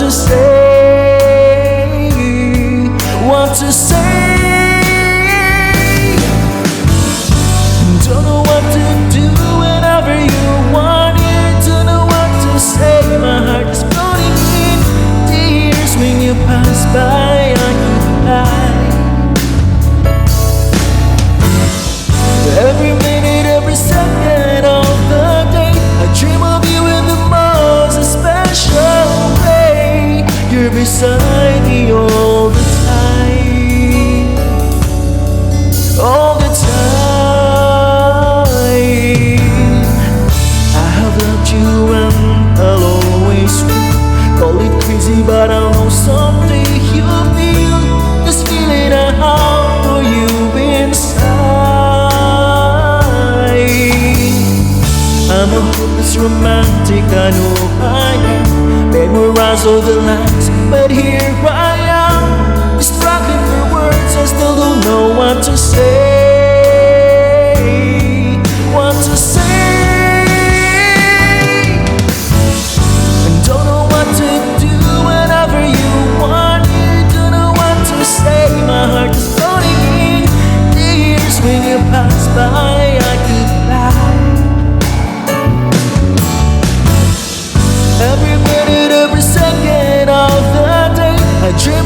to say, what to say. Don't know what to do whenever you want it. Don't know what to say. My heart is floating in tears when you pass by. I could hide. Every minute, every second of the day, I dream of you in the most special way. You're beside me all the time, all the time. I have loved you and I'll always will. Call it crazy, but I know someday you'll feel this feeling I have for you inside. I'm a hopeless romantic, I know I am. Memorize all the lines, but here I am, struggling for words. I still don't know what to say, what to say. And don't know what to do whenever you want it. Don't know what to say. My heart is floating in tears when you pass by. I could fly. Every minute, every second of the day, I dream